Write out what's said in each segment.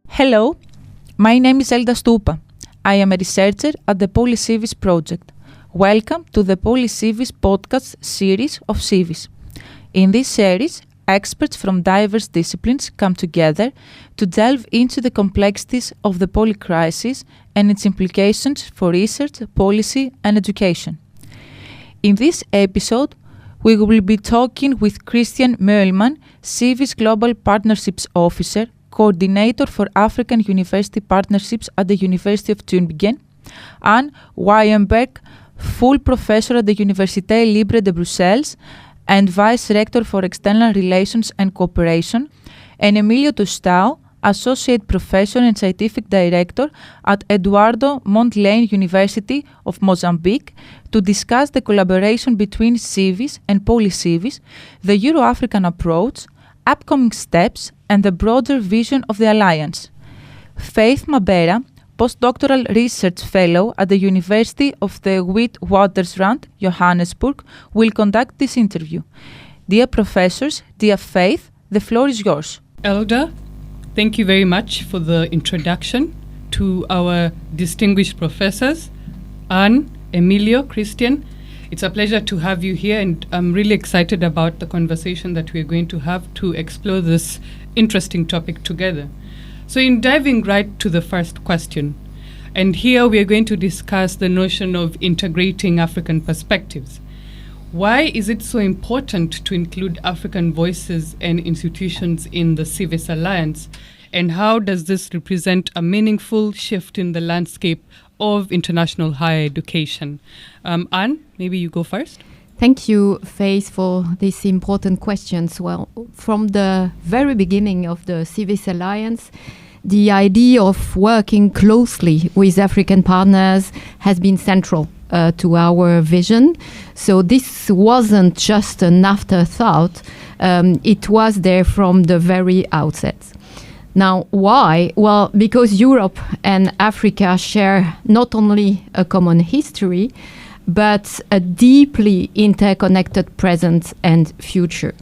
Hello, my name is Elda Stupa. I am a researcher at the PolyCIVIS project. Welcome to the PolyCIVIS podcast series of CIVIS. In this series, experts from diverse disciplines come together to delve into the complexities of the polycrisis and its implications for research, policy, and education. In this episode, we will be talking with Christian Möllmann, CIVIS Global Partnerships Officer, Coordinator for African University Partnerships at the University of Tübingen, and Weyembergh, Full Professor at the Université Libre de Bruxelles and Vice-Rector for External Relations and Cooperation, and Emílio Tostão, Associate Professor and Scientific Director at Eduardo Mondlane University of Mozambique, to discuss the collaboration between CIVIS and PolyCIVIS, the Euro-African approach, upcoming steps, and the broader vision of the alliance. Faith Mabera, Postdoctoral Research Fellow at the University of the Witwatersrand, Johannesburg, will conduct this interview. Dear professors, dear Faith, the floor is yours. Elda, thank you very much for the introduction to our distinguished professors, Anne, Emílio, Christian. It's a pleasure to have you here, and I'm really excited about the conversation that we're going to have to explore this interesting topic together. So in diving right to the first question, and here we are going to discuss the notion of integrating African perspectives. Why is it so important to include African voices and institutions in the CIVIS Alliance? And how does this represent a meaningful shift in the landscape of international higher education? Anne, maybe you go first. Thank you, Faith, for these important questions. Well, from the very beginning of the CIVIS Alliance, the idea of working closely with African partners has been central to our vision. So this wasn't just an afterthought, it was there from the very outset. Now, why? Well, because Europe and Africa share not only a common history, but a deeply interconnected present and future.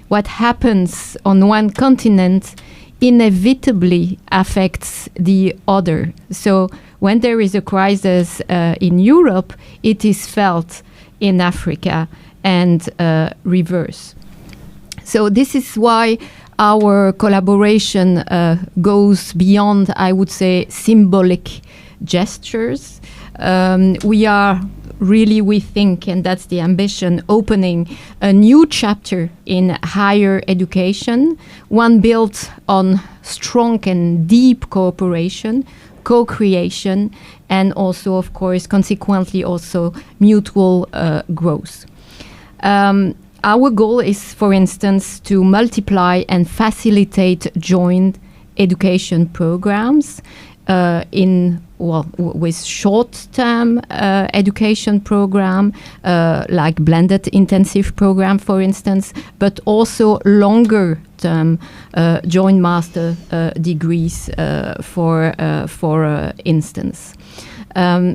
What happens on one continent inevitably affects the other. So when there is a crisis in Europe, it is felt in Africa and reverse. So this is why our collaboration goes beyond, I would say, symbolic gestures. We are really, we think, and that's the ambition, opening a new chapter in higher education, one built on strong and deep cooperation, co-creation, and also, of course, consequently also mutual growth. Our goal is, for instance, to multiply and facilitate joint education programs with short-term education program, like blended intensive program, for instance, but also longer-term joint master degrees, for instance.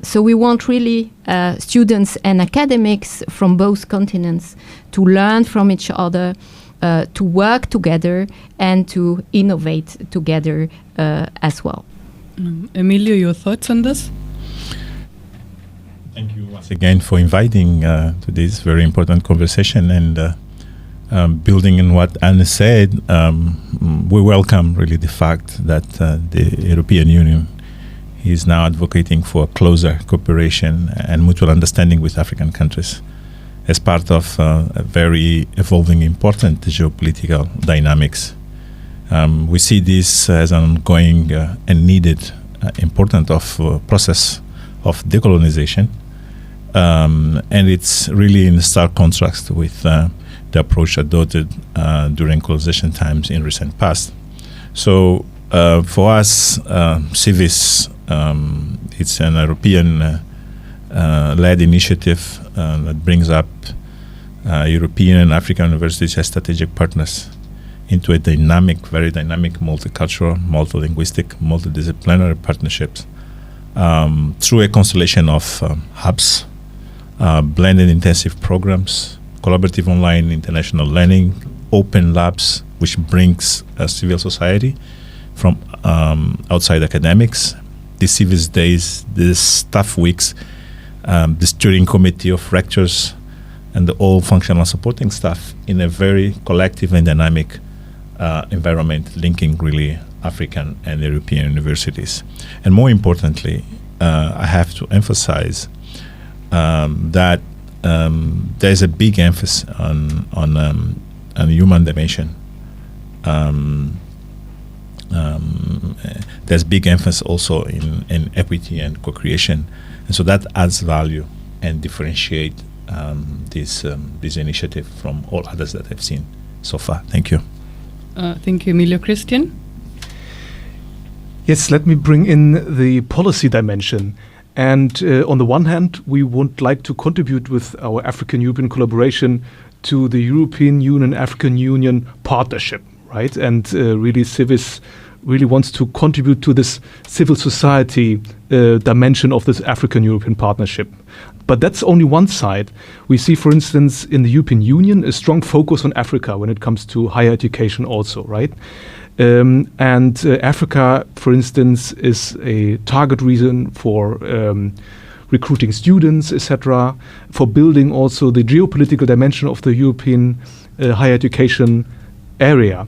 So we want really students and academics from both continents to learn from each other, to work together, and to innovate together as well. Emílio, your thoughts on this? Thank you once again for inviting to this very important conversation, and building on what Anne said, we welcome really the fact that the European Union is now advocating for closer cooperation and mutual understanding with African countries as part of a very evolving, important geopolitical dynamics. We see this as an ongoing and needed important process of decolonization, and it's really in stark contrast with the approach adopted during colonization times in recent past. So for us, CIVIS, it's an European led initiative that brings up European and African universities as strategic partners into a very dynamic, multicultural, multilinguistic, multidisciplinary partnerships through a constellation of hubs blended intensive programs, collaborative online international learning, open labs, which brings civil society from outside academics, the CIVIS days, the staff weeks, the steering committee of rectors, and all functional supporting staff in a very collective and dynamic environment, linking really African and European universities. And more importantly, I have to emphasize that there's a big emphasis on human dimension. There's big emphasis also in equity and co-creation, and so that adds value and differentiate this initiative from all others that I've seen so far. Thank you. Thank you, Emílio. Christian? Yes, let me bring in the policy dimension. And on the one hand, we would like to contribute with our African-European collaboration to the European Union-African Union partnership, right? And really CIVIS really wants to contribute to this civil society dimension of this African-European partnership. But that's only one side. We see, for instance, in the European Union, a strong focus on Africa when it comes to higher education also, right? And Africa, for instance, is a target region for recruiting students, etc., for building also the geopolitical dimension of the European higher education area.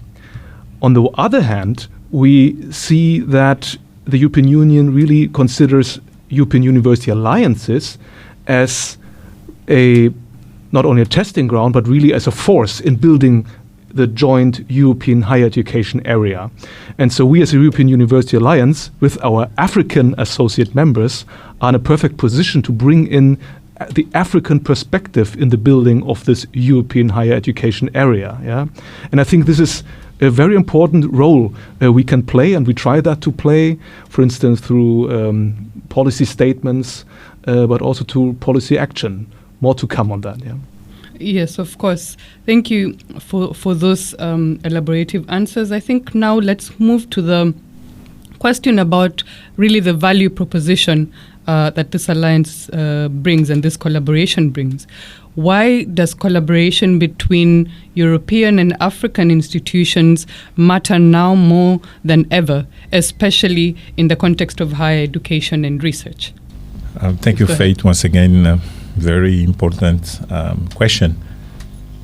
On the other hand, we see that the European Union really considers European university alliances as not only a testing ground, but really as a force in building the joint European higher education area. And so we as a European University Alliance, with our African associate members, are in a perfect position to bring in the African perspective in the building of this European higher education area. Yeah? And I think this is a very important role we can play, and we try that to play, for instance, through policy statements, but also to policy action. More to come on that. Yeah. Yes, of course. Thank you for those elaborative answers. I think now let's move to the question about really the value proposition that this alliance brings and this collaboration brings. Why does collaboration between European and African institutions matter now more than ever, especially in the context of higher education and research? Thank you, Faith, once again. Very important question.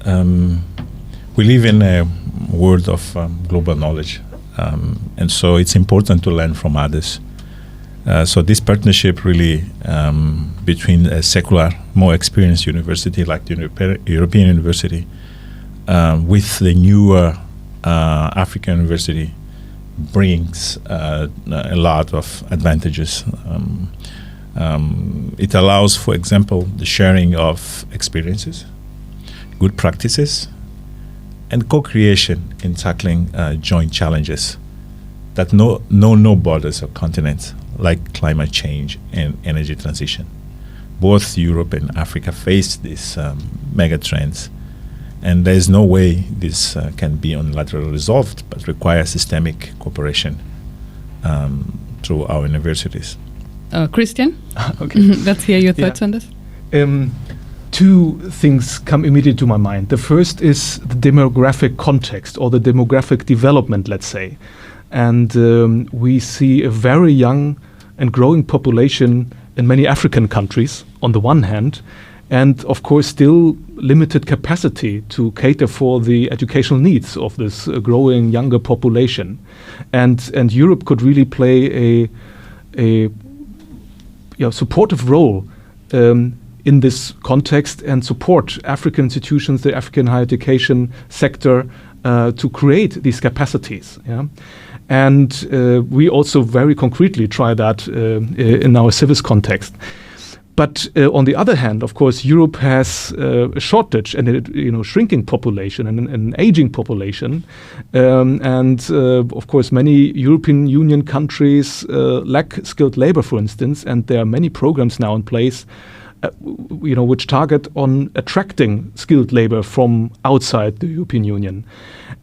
We live in a world of global knowledge, and so it's important to learn from others. So this partnership really between a secular, more experienced university like the European University with the newer African University brings a lot of advantages. It allows, for example, the sharing of experiences, good practices, and co-creation in tackling joint challenges that know no borders or continents, like climate change and energy transition. Both Europe and Africa face these mega trends, and there is no way this can be unilaterally resolved, but requires systemic cooperation through our universities. Christian? Okay. Let's hear your thoughts on this. Two things come immediately to my mind. The first is the demographic context, or the demographic development, let's say. And we see a very young and growing population in many African countries, on the one hand, and of course still limited capacity to cater for the educational needs of this growing younger population. And Europe could really play a supportive role in this context and support African institutions, the African higher education sector, to create these capacities. Yeah? And we also very concretely try that in our CIVIS context. But on the other hand, of course, Europe has a shortage and a shrinking population and an aging population. And of course, many European Union countries lack skilled labor, for instance, and there are many programs now in place which target on attracting skilled labor from outside the European Union.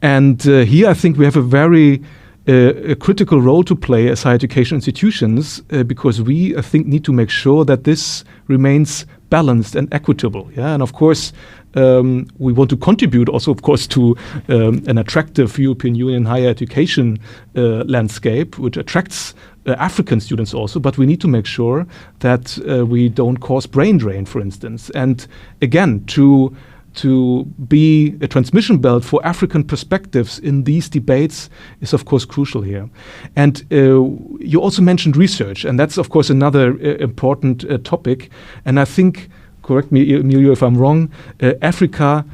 And here I think we have a very a critical role to play as higher education institutions because we, I think, need to make sure that this remains balanced and equitable. Yeah, and of course, we want to contribute also, of course, to an attractive European Union higher education landscape, which attracts African students also, but we need to make sure that we don't cause brain drain, for instance. And again, to be a transmission belt for African perspectives in these debates is, of course, crucial here. And you also mentioned research, and that's, of course, another important topic. And I think, correct me, Emílio, if I'm wrong, Africa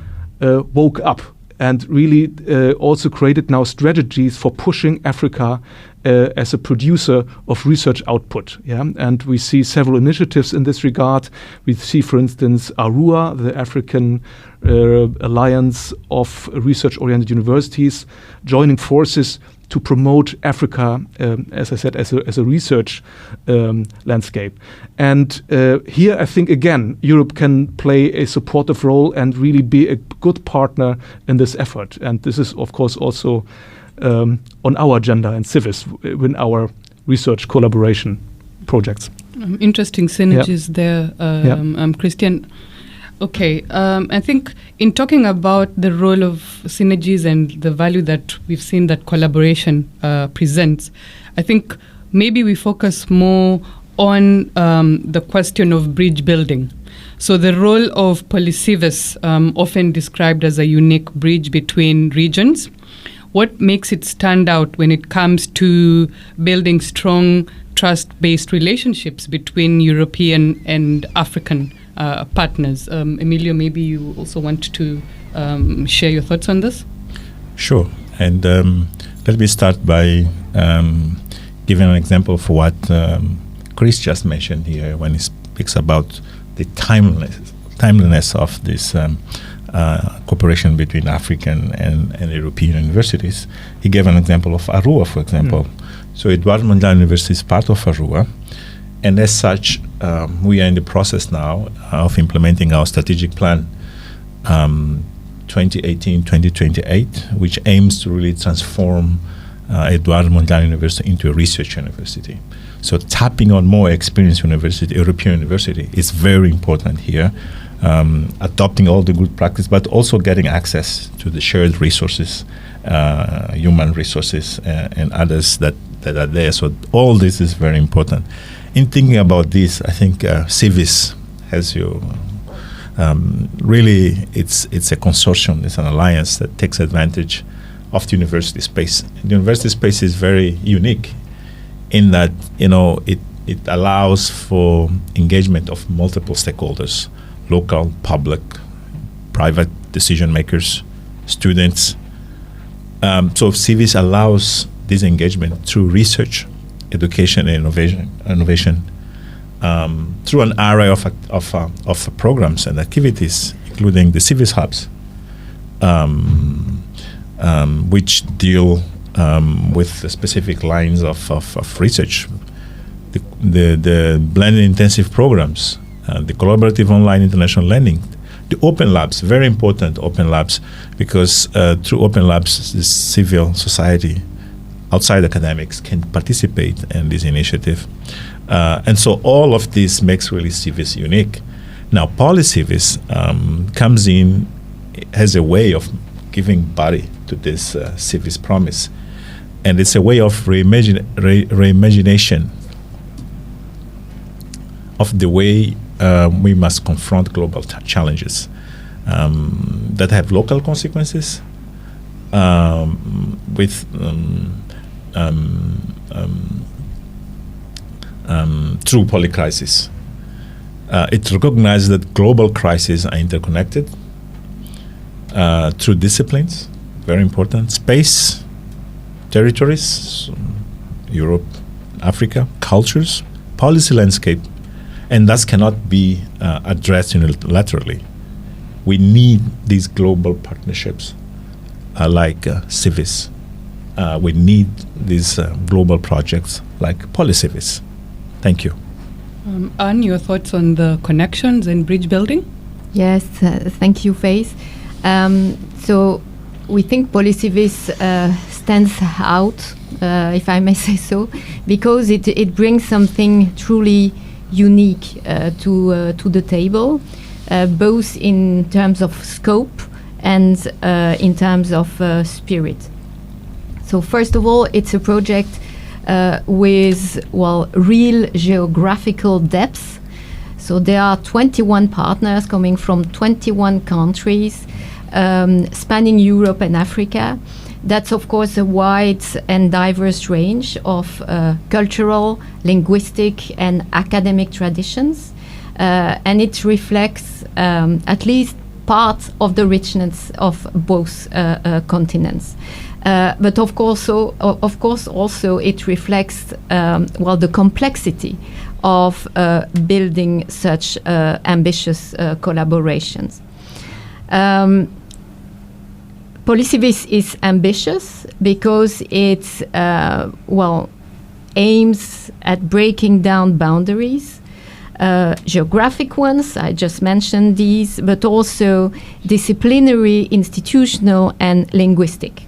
woke up and really also created now strategies for pushing Africa as a producer of research output. Yeah? And we see several initiatives in this regard. We see, for instance, ARUA, the African Alliance of Research-Oriented Universities, joining forces to promote Africa, as I said, as a research landscape. And here, I think, again, Europe can play a supportive role and really be a good partner in this effort. And this is, of course, also on our agenda in CIVIS, in our research collaboration projects. Interesting synergies there, Christian. Okay, I think in talking about the role of synergies and the value that we've seen that collaboration presents, I think maybe we focus more on the question of bridge building. So the role of PolyCIVIS, often described as a unique bridge between regions. What makes it stand out when it comes to building strong trust-based relationships between European and African partners? Emílio, maybe you also want to share your thoughts on this? Sure. And let me start by giving an example of what Chris just mentioned here when he speaks about the timeliness of this cooperation between African and European universities. He gave an example of ARUA, for example. So Eduardo Mondlane University is part of ARUA, and as such, we are in the process now of implementing our strategic plan 2018-2028, which aims to really transform Eduardo Mondlane University into a research university. So tapping on more experienced university, European university, is very important here. Adopting all the good practice, but also getting access to the shared resources, human resources, and others that are there. So all this is very important. In thinking about this, I think CIVIS has really, it's a consortium, it's an alliance that takes advantage of the university space. The university space is very unique in that, it allows for engagement of multiple stakeholders: local, public, private decision makers, students. So CIVIS allows this engagement through research, education, and innovation through an array of programs and activities, including the CIVIS hubs, which deal with the specific lines of research, the blended intensive programs, the collaborative online international learning, the open labs, very important open labs, because through open labs, the civil society outside academics can participate in this initiative. And so all of this makes really CIVIS unique. Now, PolyCIVIS comes in as a way of giving body to this CIVIS promise. And it's a way of reimagination of the way we must confront global challenges that have local consequences with through polycrisis. It recognizes that global crises are interconnected through disciplines, very important, space, territories, Europe, Africa, cultures, policy landscape, and thus cannot be addressed unilaterally. We need these global partnerships like CIVIS. We need these global projects like PolyCIVIS. Thank you. Anne, your thoughts on the connections and bridge building? Yes, thank you, Faith. So we think PolyCIVIS stands out, if I may say so, because it brings something truly unique to the table, both in terms of scope and in terms of spirit. So first of all, it's a project with, well, real geographical depth. So there are 21 partners coming from 21 countries, spanning Europe and Africa. That's, of course, a wide and diverse range of cultural, linguistic, and academic traditions. And it reflects at least part of the richness of both continents. But of course, also it reflects well, the complexity of building such ambitious collaborations. PolyCIVIS is ambitious because it well, aims at breaking down boundaries, geographic ones, I just mentioned these, but also disciplinary, institutional, and linguistic.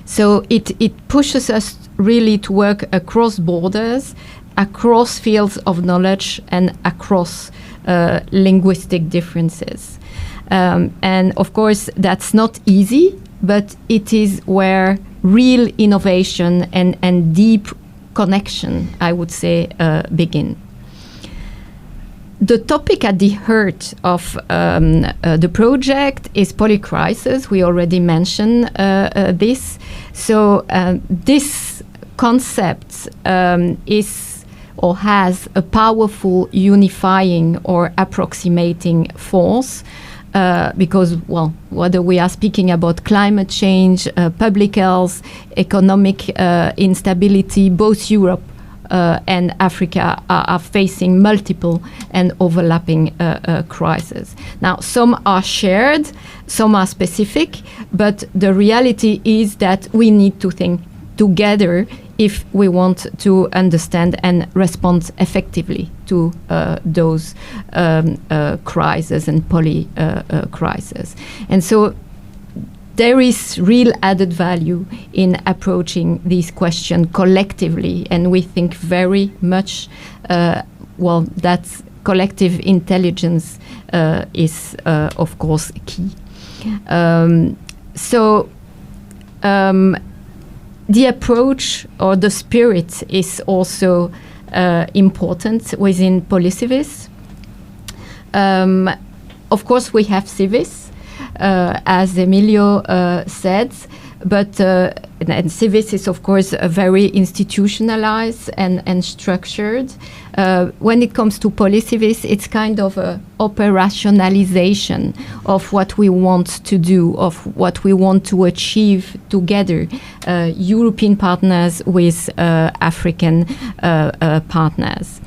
So it pushes us really to work across borders, across fields of knowledge, and across linguistic differences. And of course, that's not easy, but it is where real innovation and deep connection, I would say, begin. The topic at the heart of the project is polycrisis. We already mentioned this. So this concept is or has a powerful unifying or approximating force. Because, well, whether we are speaking about climate change, public health, economic instability, both Europe and Africa are facing multiple and overlapping crises. Now, some are shared, some are specific, but the reality is that we need to think together if we want to understand and respond effectively to those crises and polycrisis. And so there is real added value in approaching these questions collectively, and we think very much, well, that collective intelligence is, of course, key. The approach or the spirit is also important within PolyCIVIS. Of course, we have CIVIS, as Emílio said, but and CIVIS is, of course, very institutionalized and structured. When it comes to PolyCIVIS, it's kind of a operationalization of what we want to do, of what we want to achieve together, European partners with African partners.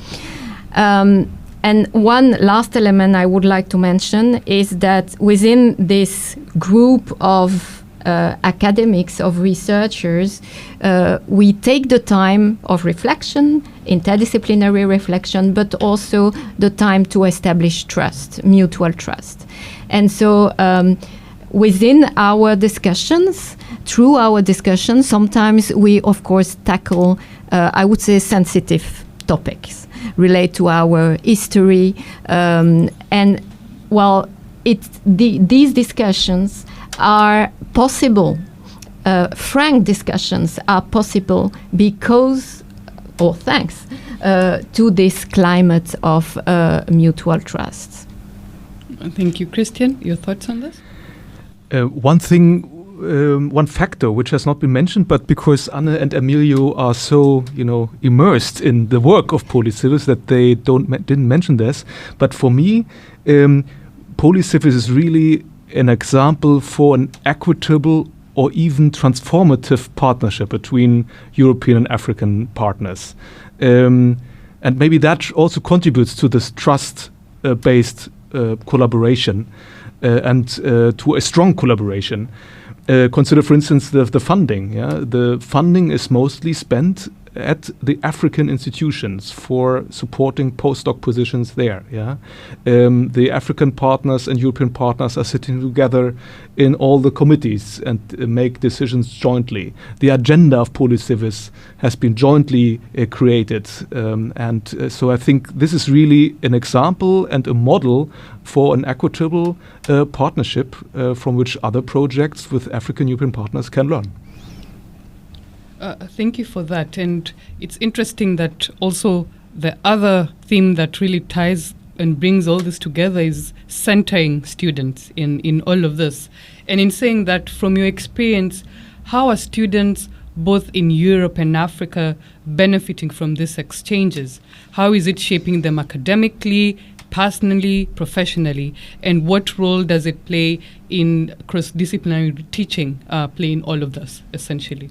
And one last element I would like to mention is that within this group of academics, of researchers, we take the time of reflection, interdisciplinary reflection, but also the time to establish trust, mutual trust. And so within our discussions, through our discussions, sometimes we, of course, tackle, I would say, sensitive topics relate to our history. And, well, these discussions are possible, frank discussions are possible because, or thanks, to this climate of mutual trust. Thank you. Christian, your thoughts on this? One factor which has not been mentioned, but because Anne and Emílio are so, immersed in the work of PolyCIVIS that they didn't mention this. But for me, PolyCIVIS is really an example for an equitable or even transformative partnership between European and African partners. And maybe that also contributes to this trust-based collaboration and to a strong collaboration. Consider, for instance, the funding. Yeah? The funding is mostly spent at the African institutions for supporting postdoc positions there. The African partners and European partners are sitting together in all the committees and make decisions jointly. The agenda of PolyCIVIS has been jointly created, so I think this is really an example and a model for an equitable partnership from which other projects with African European partners can learn. Thank you for that. And it's interesting that also the other theme that really ties and brings all this together is centering students in all of this. And in saying that, from your experience, how are students both in Europe and Africa benefiting from these exchanges? How is it shaping them academically, personally, professionally? And what role does it play in cross-disciplinary teaching, play in all of this, essentially?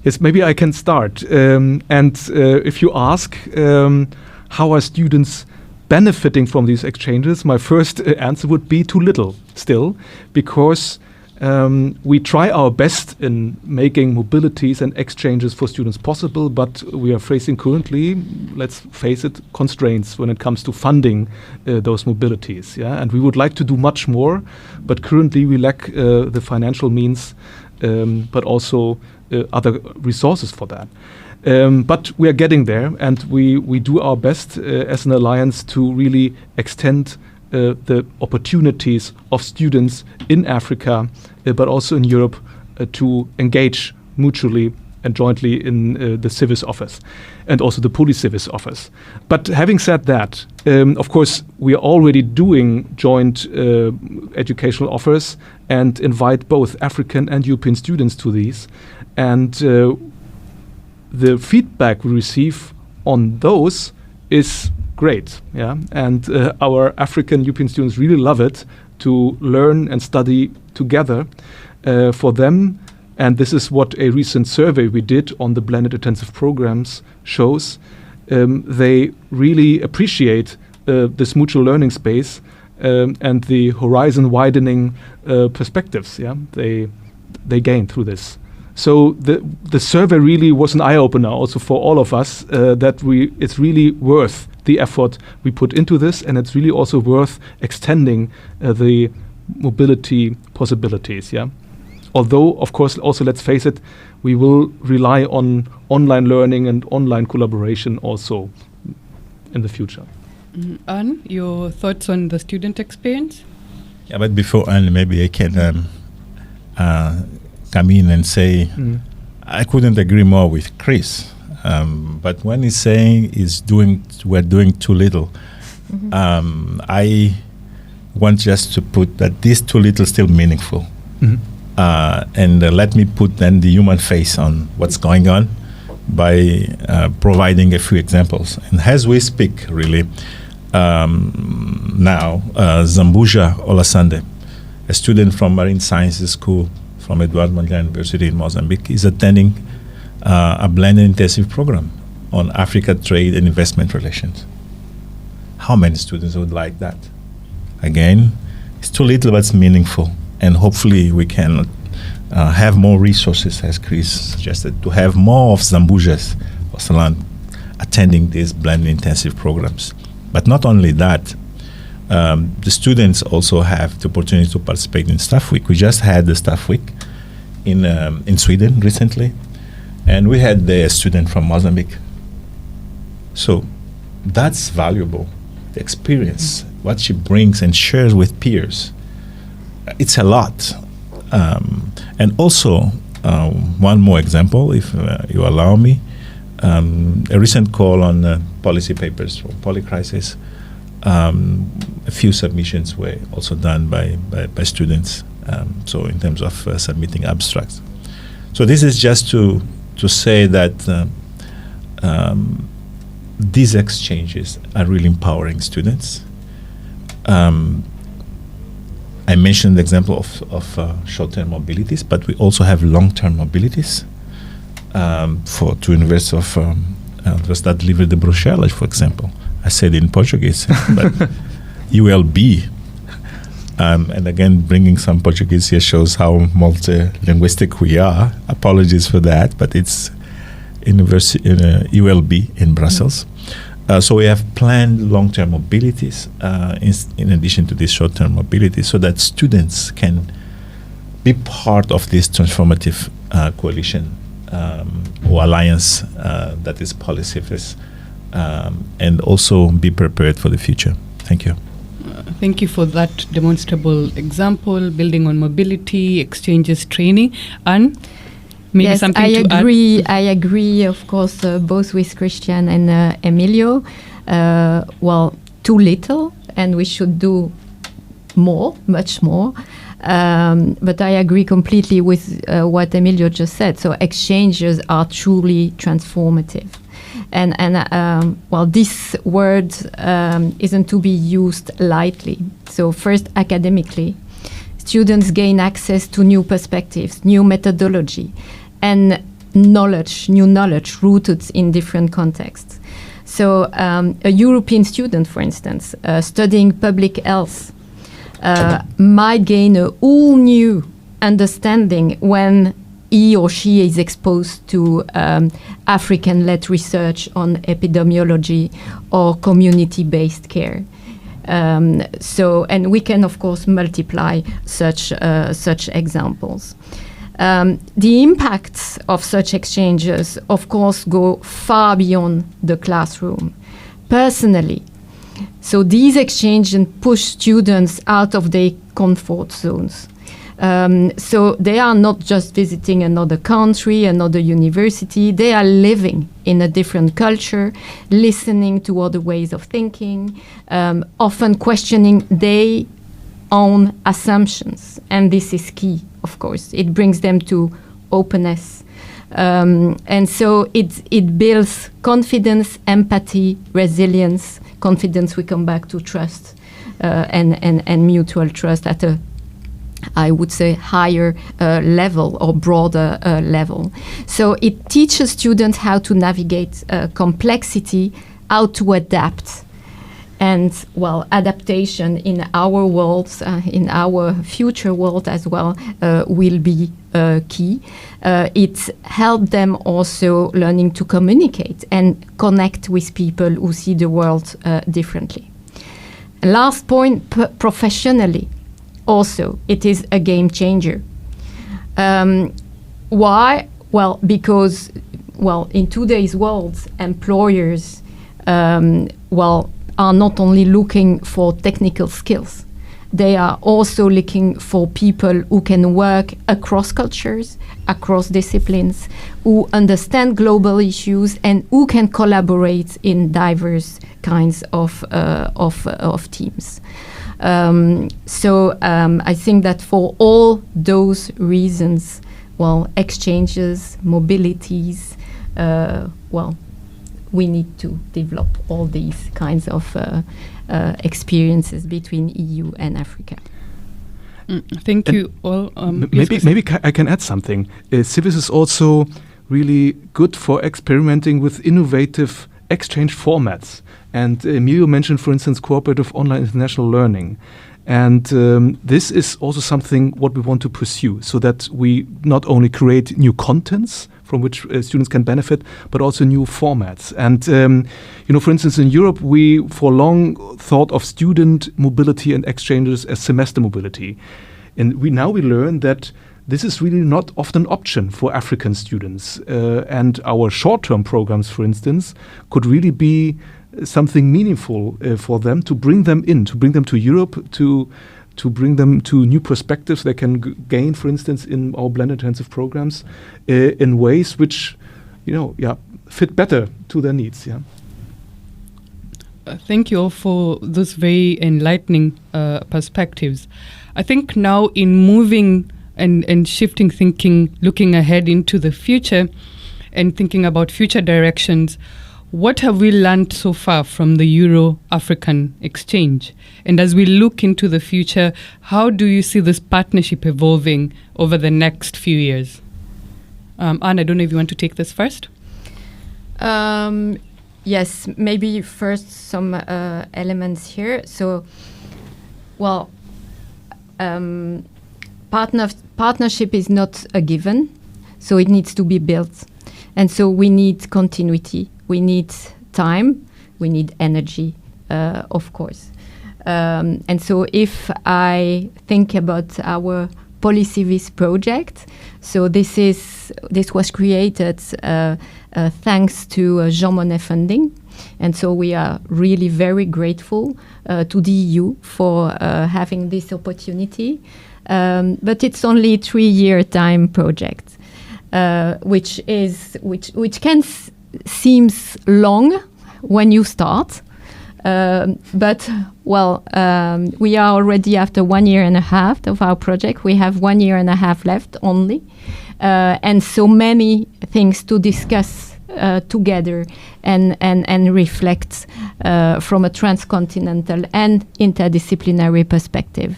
Yes, maybe I can start. If you ask how are students benefiting from these exchanges, my first answer would be too little still, because we try our best in making mobilities and exchanges for students possible, but we are facing currently, let's face it, constraints when it comes to funding those mobilities. And we would like to do much more, but currently we lack the financial means, but also other resources for that. But we are getting there, and we do our best as an alliance to really extend the opportunities of students in Africa, but also in Europe, to engage mutually and jointly in the CIVIS office and also the PolyCIVIS office. But having said that, of course, we are already doing joint educational offers and invite both African and European students to these. And the feedback we receive on those is great, and our African European students really love it to learn and study together. For them, and this is what a recent survey we did on the blended intensive programs shows, they really appreciate this mutual learning space and the horizon widening perspectives they gain through this. So the survey really was an eye-opener also for all of us, that it's really worth the effort we put into this, and it's really also worth extending the mobility possibilities. Although, of course, also let's face it, we will rely on online learning and online collaboration also in the future. Anne, your thoughts on the student experience? Yeah, but before Anne, maybe I can come in and say I couldn't agree more with Chris. But when he's saying we're doing too little, I want just to put that this too little is still meaningful. And let me put then the human face on what's going on by providing a few examples. And as we speak, really, now, Zambuja Olasande, a student from Marine Sciences School from Eduardo Mondlane University in Mozambique, is attending a blended intensive program on Africa trade and investment relations. How many students would like that? Again, it's too little, but it's meaningful. And hopefully we can have more resources, as Chris suggested, to have more of Zambujas or Salan attending these blended intensive programs. But not only that, the students also have the opportunity to participate in Staff Week. We just had the Staff Week in Sweden recently, and we had a student from Mozambique. So that's valuable, the experience, what she brings and shares with peers. It's a lot. And also, one more example, if you allow me, a recent call on policy papers for polycrisis. A few submissions were also done by students, so in terms of submitting abstracts. So this is just to say that these exchanges are really empowering students. I mentioned the example of short-term mobilities, but we also have long-term mobilities to University of Universidade Libre de Bruxelles, for example. I said in Portuguese, but ULB. And again, bringing some Portuguese here shows how multilinguistic we are. Apologies for that, but it's University ULB in Brussels. So we have planned long-term mobilities in addition to these short-term mobilities, so that students can be part of this transformative coalition or alliance that is PolyCIVIS, and also be prepared for the future. Thank you. Thank you for that demonstrable example, building on mobility, exchanges, training. And maybe yes, something I to agree. add? I agree, of course, both with Christian and Emílio. Well, too little, and we should do more, much more. But I agree completely with what Emílio just said. So exchanges are truly transformative. And well, this word isn't to be used lightly. So first, academically, students gain access to new perspectives, new methodology, and knowledge, new knowledge rooted in different contexts. So a European student, for instance, studying public health might gain a whole new understanding when he or she is exposed to African-led research on epidemiology or community-based care. And we can, of course, multiply such examples. The impacts of such exchanges, of course, go far beyond the classroom. Personally, so these exchanges push students out of their comfort zones. So they are not just visiting another country, another university. They are living in a different culture, listening to other ways of thinking, often questioning their own assumptions. And this is key, of course. It brings them to openness. And so it builds confidence, empathy, resilience. Confidence, we come back to trust and mutual trust at a, I would say, higher level or broader level. So it teaches students how to navigate complexity, how to adapt. And, well, adaptation in our world, in our future world as well, will be key. It helped them also learning to communicate and connect with people who see the world differently. Last point, professionally. Also, it is a game changer. Why? Well, because, well, in today's world, employers, are not only looking for technical skills. They are also looking for people who can work across cultures, across disciplines, who understand global issues, and who can collaborate in diverse kinds of teams. So I think that for all those reasons, well, exchanges, mobilities, we need to develop all these kinds of experiences between EU and Africa. Thank you all. Maybe I can add something. CIVIS is also really good for experimenting with innovative exchange formats. And Emílio mentioned, for instance, cooperative online international learning. And this is also something what we want to pursue, so that we not only create new contents from which students can benefit, but also new formats. And, for instance, in Europe, we for long thought of student mobility and exchanges as semester mobility. And we learn that this is really not often an option for African students. And our short-term programs, for instance, could really be something meaningful for them, to bring them to Europe, to bring them to new perspectives they can gain, for instance, in our blended intensive programs, in ways which, fit better to their needs. Yeah. Thank you all for those very enlightening perspectives. I think now in moving and shifting thinking, looking ahead into the future and thinking about future directions, what have we learned so far from the Euro-African exchange? And as we look into the future, how do you see this partnership evolving over the next few years? Anne, I don't know if you want to take this first. Yes, maybe first some elements here. So, well, partnership is not a given, so it needs to be built. And so we need continuity, we need time, we need energy, of course. And so if I think about our PolyCIVIS project, so this was created thanks to Jean Monnet funding. And so we are really very grateful to the EU for having this opportunity. But it's only a 3-year time project, which can seems long when you start. But we are already after 1 year and a half of our project. We have 1 year and a half left only. And so many things to discuss together and reflect from a transcontinental and interdisciplinary perspective.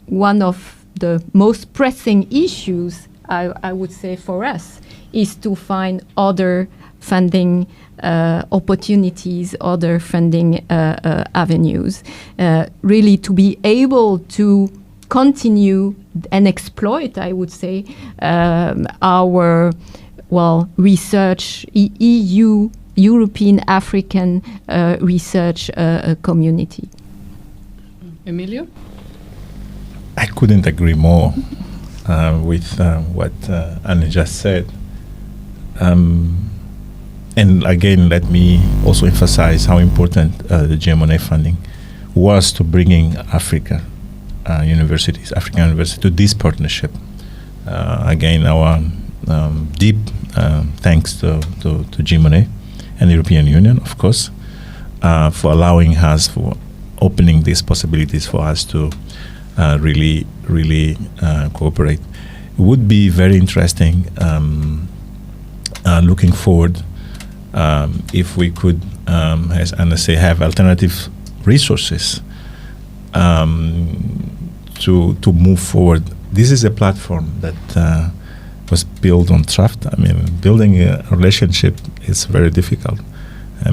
One of the most pressing issues, I would say, for us is to find other funding opportunities, other funding avenues, really to be able to continue and exploit, I would say, our research, European, African research community. Emílio? I couldn't agree more with what Anne just said. And again, let me also emphasize how important the GMONA funding was to bringing African universities to this partnership. Again, our deep thanks to GMONA and the European Union, of course, for allowing us, for opening these possibilities for us to really cooperate. It would be very interesting looking forward if we could, as Anna say, have alternative resources to move forward. This is a platform that was built on trust. I mean, building a relationship is very difficult.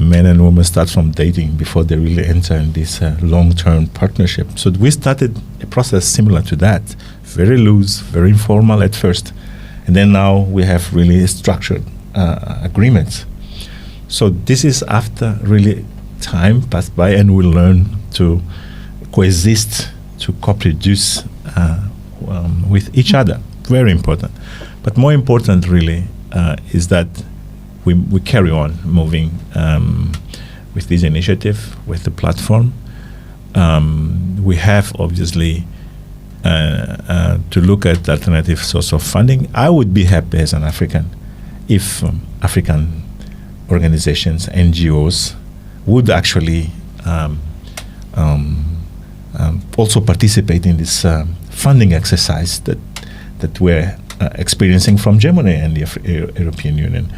Men and women start from dating before they really enter in this long-term partnership. So we started a process similar to that, very loose, very informal at first, and then now we have really structured agreements. So this is after really time passed by, and we learn to coexist, to co-produce with each other. Very important. But more important really is that we carry on moving with this initiative, with the platform. We have obviously to look at alternative source of funding. I would be happy as an African if African organizations, NGOs, would actually also participate in this funding exercise that we're experiencing from Germany and the European Union.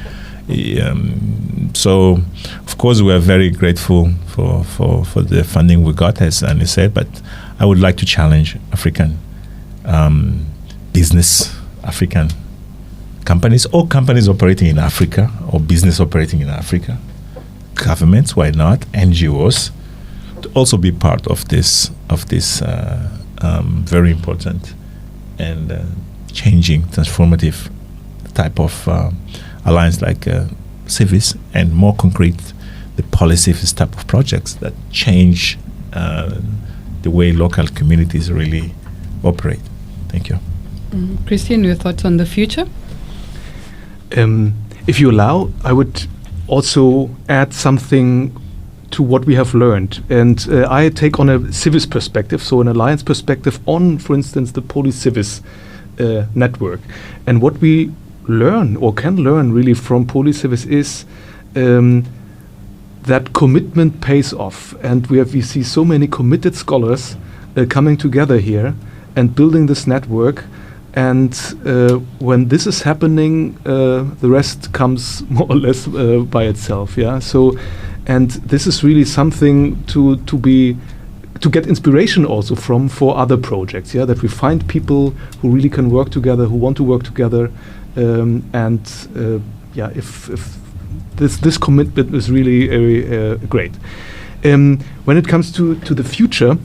So, of course, we are very grateful for the funding we got, as Annie said, but I would like to challenge African business, African companies, or companies operating in Africa, or business operating in Africa, governments, why not, NGOs, to also be part of this very important and changing, transformative type of alliance like CIVIS, and more concrete, the PolyCIVIS type of projects that change the way local communities really operate. Thank you. Christian, your thoughts on the future? If you allow, I would also add something to what we have learned. And I take on a CIVIS perspective, so an alliance perspective on, for instance, the PolyCIVIS network. And what we learn or can learn really from PolyCIVIS is that commitment pays off. And we see so many committed scholars coming together here and building this network. And when this is happening, the rest comes more or less by itself. Yeah. So, and this is really something to get inspiration also from for other projects. Yeah, that we find people who really can work together, who want to work together, if this commitment is really great. When it comes to the future,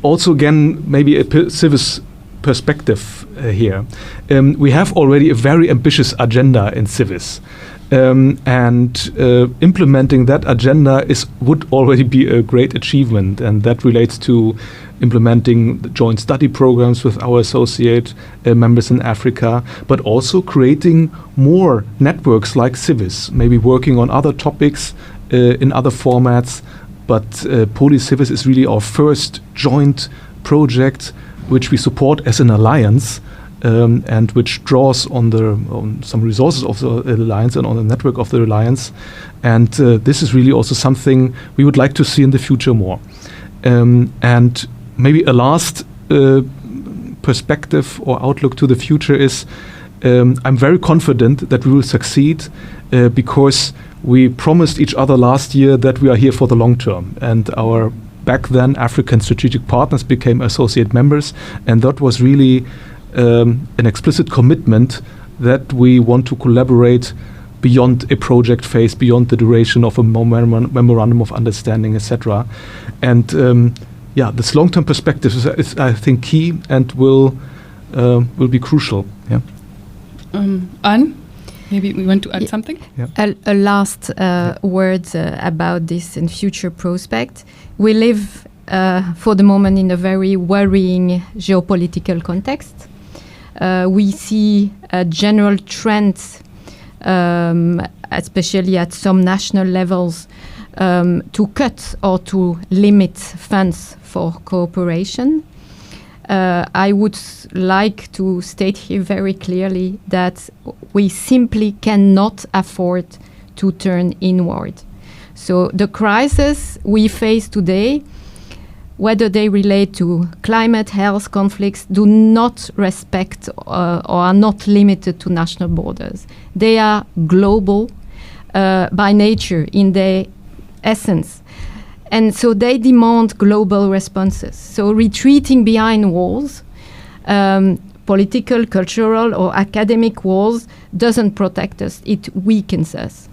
also again, maybe a CIVIS perspective here. We have already a very ambitious agenda in CIVIS. And implementing that agenda would already be a great achievement, and that relates to implementing the joint study programs with our associate members in Africa, but also creating more networks like CIVIS, maybe working on other topics in other formats. But PolyCIVIS is really our first joint project which we support as an alliance, and which draws on some resources of the alliance and on the network of the alliance. And this is really also something we would like to see in the future more. And maybe a last perspective or outlook to the future is I'm very confident that we will succeed because we promised each other last year that we are here for the long term. And our back then African strategic partners became associate members, and that was really an explicit commitment that we want to collaborate beyond a project phase, beyond the duration of a memorandum of understanding, etc. And this long-term perspective is, I think, key and will be crucial. Yeah. Anne, maybe we want to add something? Yeah. A last word about this and future prospect. We live for the moment in a very worrying geopolitical context. We see a general trend, especially at some national levels, to cut or to limit funds for cooperation. I would like to state here very clearly that we simply cannot afford to turn inward. So the crisis we face today, whether they relate to climate, health, conflicts, do not respect or are not limited to national borders. They are global by nature, in their essence. And so they demand global responses. So retreating behind walls, political, cultural, or academic walls, doesn't protect us, it weakens us.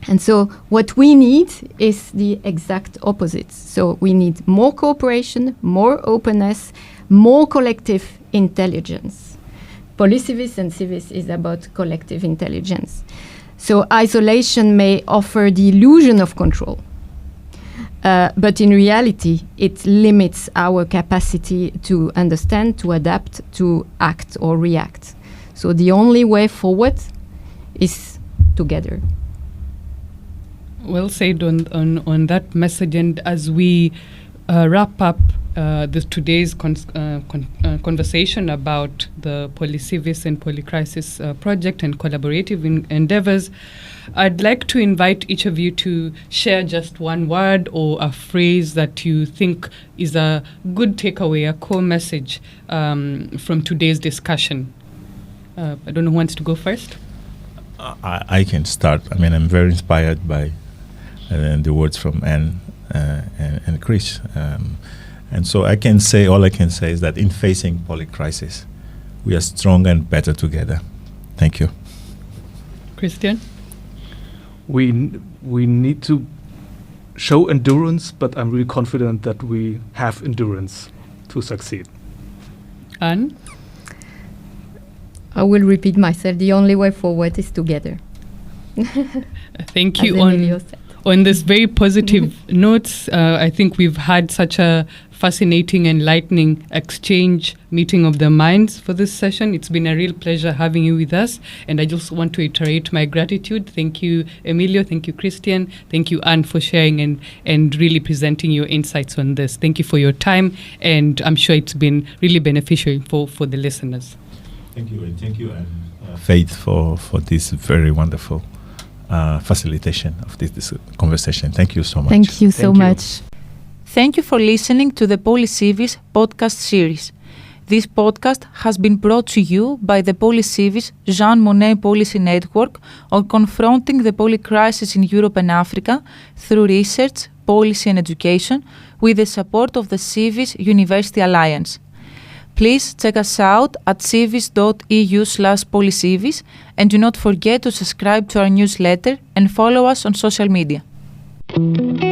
And so what we need is the exact opposite. So we need more cooperation, more openness, more collective intelligence. PolyCIVIS and CIVIS is about collective intelligence. So isolation may offer the illusion of control, but in reality, it limits our capacity to understand, to adapt, to act or react. So the only way forward is together. Well said on that message. And as we wrap up today's conversation about the PolyCIVIS and polycrisis project and collaborative endeavors, I'd like to invite each of you to share just one word or a phrase that you think is a good takeaway, a core message from today's discussion. I don't know who wants to go first. I can start. I mean, I'm very inspired by the words from Anne and Chris. And so all I can say is that in facing polycrisis, we are stronger and better together. Thank you. Christian? We need to show endurance, but I'm really confident that we have endurance to succeed. Anne? I will repeat myself. The only way forward is together. Thank you. On this very positive notes, I think we've had such a fascinating, enlightening exchange, meeting of the minds for this session. It's been a real pleasure having you with us. And I just want to iterate my gratitude. Thank you, Emílio. Thank you, Christian. Thank you, Anne, for sharing and really presenting your insights on this. Thank you for your time. And I'm sure it's been really beneficial for the listeners. Thank you. And thank you, Faith, for this very wonderful facilitation of this conversation. Thank you so much. Thank you so much. Thank you for listening to the PolyCIVIS podcast series. This podcast has been brought to you by the PolyCIVIS Jean Monnet Policy Network on confronting the polycrisis in Europe and Africa through research, policy and education with the support of the CIVIS University Alliance. Please check us out at civis.eu/polycivis and do not forget to subscribe to our newsletter and follow us on social media. you.